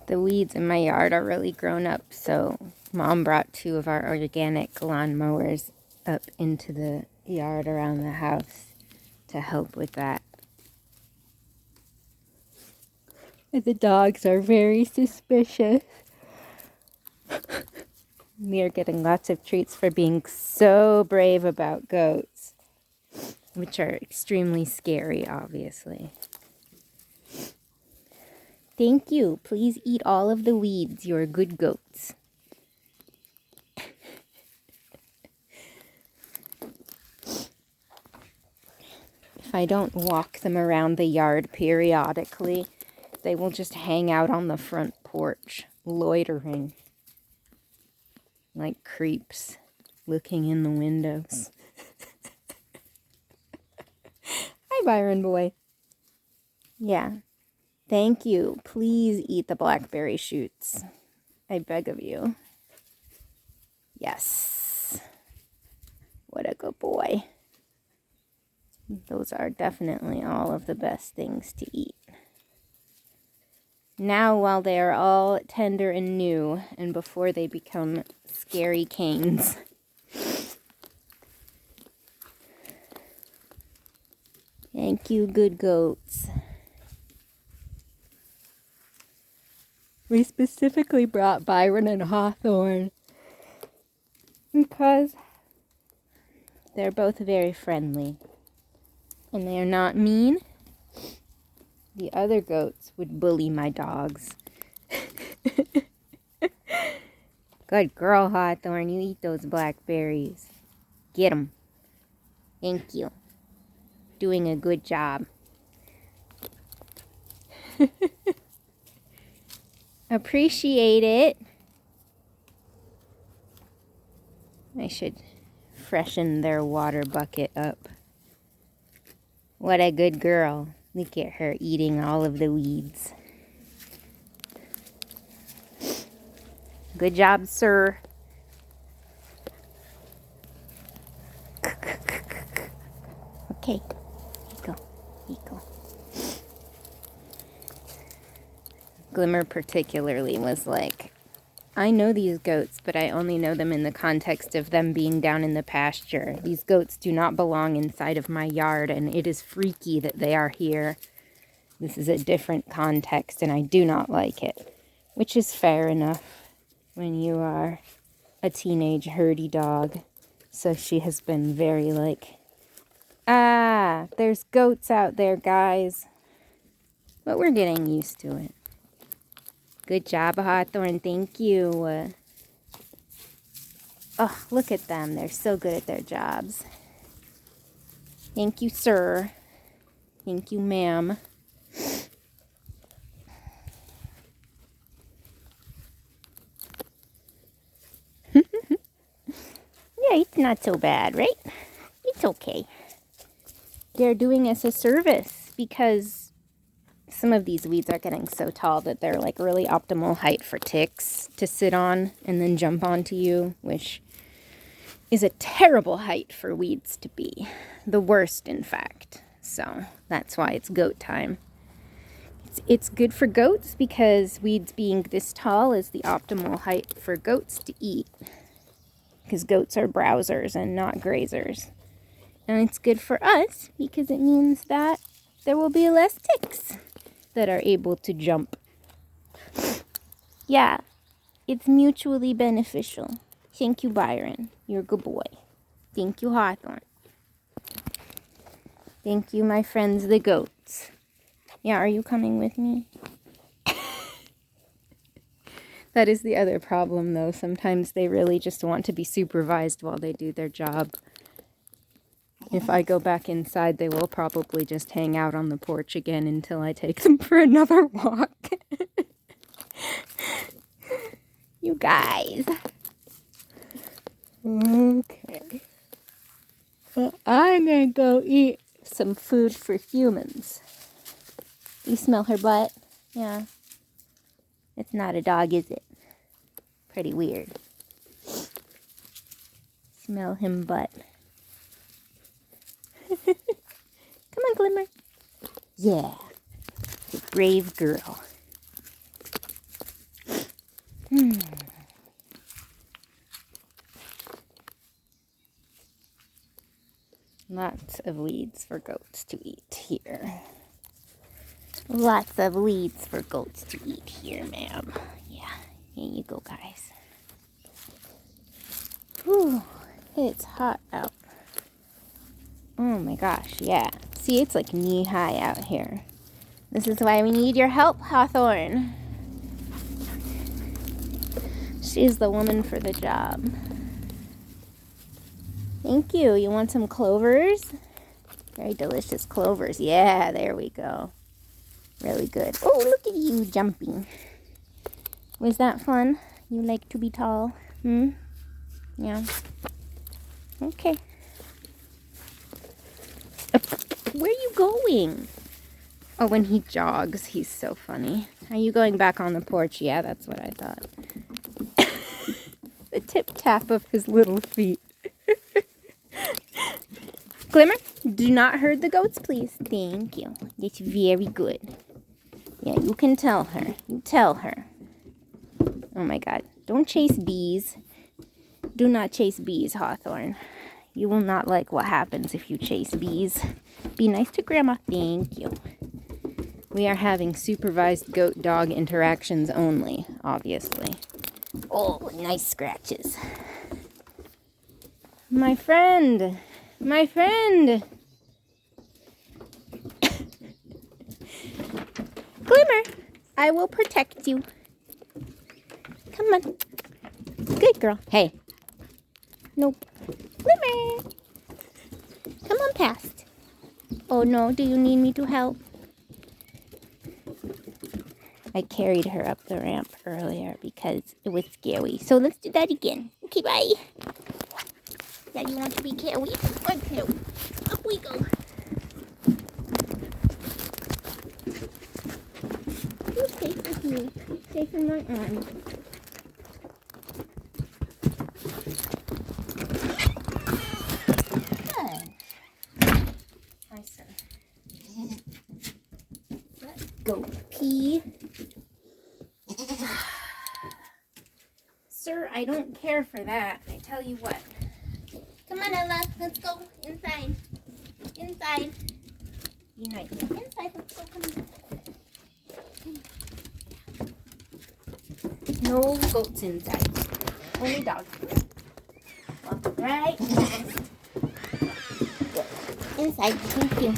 The weeds in my yard are really grown up, so Mom brought 2 of our organic lawnmowers up into the yard around the house to help with that. And the dogs are very suspicious. We are getting lots of treats for being so brave about goats, which are extremely scary, obviously. Thank you. Please eat all of the weeds. You're good goats. If I don't walk them around the yard periodically, they will just hang out on the front porch, loitering like creeps, looking in the windows. Hi, Byron boy. Yeah. Thank you. Please eat the blackberry shoots. I beg of you. Yes. What a good boy. Those are definitely all of the best things to eat. Now, while they are all tender and new, and before they become scary canes. Thank you, good goats. We specifically brought Byron and Hawthorne because they're both very friendly. And they are not mean. The other goats would bully my dogs. Good girl, Hawthorne. You eat those blackberries. Get them. Thank you. Doing a good job. Appreciate it. I should freshen their water bucket up. What a good girl. Look at her eating all of the weeds. Good job, sir. Okay. Here you go. Here you go. Glimmer particularly was like, I know these goats, but I only know them in the context of them being down in the pasture. These goats do not belong inside of my yard, and it is freaky that they are here. This is a different context, and I do not like it. Which is fair enough when you are a teenage herdy dog. So she has been very like, there's goats out there, guys. But we're getting used to it. Good job, Hawthorne. Thank you. Oh, look at them. They're so good at their jobs. Thank you, sir. Thank you, ma'am. Yeah, it's not so bad, right? It's okay. They're doing us a service because some of these weeds are getting so tall that they're like really optimal height for ticks to sit on and then jump onto you, which is a terrible height for weeds to be. The worst, in fact. So that's why it's goat time. It's good for goats because weeds being this tall is the optimal height for goats to eat. Because goats are browsers and not grazers. And it's good for us because it means that there will be less ticks that are able to jump. Yeah, it's mutually beneficial. Thank you, Byron. You're a good boy. Thank you, Hawthorne. Thank you, my friends, the goats. Yeah, are you coming with me? That is the other problem, though. Sometimes they really just want to be supervised while they do their job. If I go back inside, they will probably just hang out on the porch again until I take them for another walk. You guys. Okay. Well, I'm gonna go eat some food for humans. You smell her butt? Yeah. It's not a dog, is it? Pretty weird. Smell him butt. Come on, Glimmer. Yeah. The brave girl. Lots of weeds for goats to eat here. Lots of weeds for goats to eat here, ma'am. Yeah, here you go, guys. Whew, it's hot out. Oh my gosh, yeah. See, it's like knee-high out here. This is why we need your help, Hawthorne. She's the woman for the job. Thank you. You want some clovers? Very delicious clovers. Yeah, there we go. Really good. Oh, look at you jumping. Was that fun? You like to be tall? Yeah. Okay. Where are you going? Oh, when he jogs, he's so funny. Are you going back on the porch? Yeah, that's what I thought. The tip-tap of his little feet. Glimmer, do not herd the goats, please. Thank you. That's very good. Yeah, you can tell her. You tell her. Oh my God. Don't chase bees. Do not chase bees, Hawthorne. You will not like what happens if you chase bees. Be nice to Grandma. Thank you. We are having supervised goat-dog interactions only, obviously. Oh, nice scratches. My friend. My friend. Glimmer, I will protect you. Come on. Good girl. Hey. Nope. Glimmer. Come on past. Oh no, do you need me to help? I carried her up the ramp earlier because it was scary. So let's do that again. Okay, bye. Daddy wants to be carried. Okay, up we go. You're safe with me. You're safe in my arms. Good. Nice. Let's go pee. Sir, I don't care for that. I tell you what. Come on, Ella. Let's go inside. Inside. Be nice. Inside. Let's go. Come on. No goats inside. Only dogs. Walk right past. Inside. Thank you.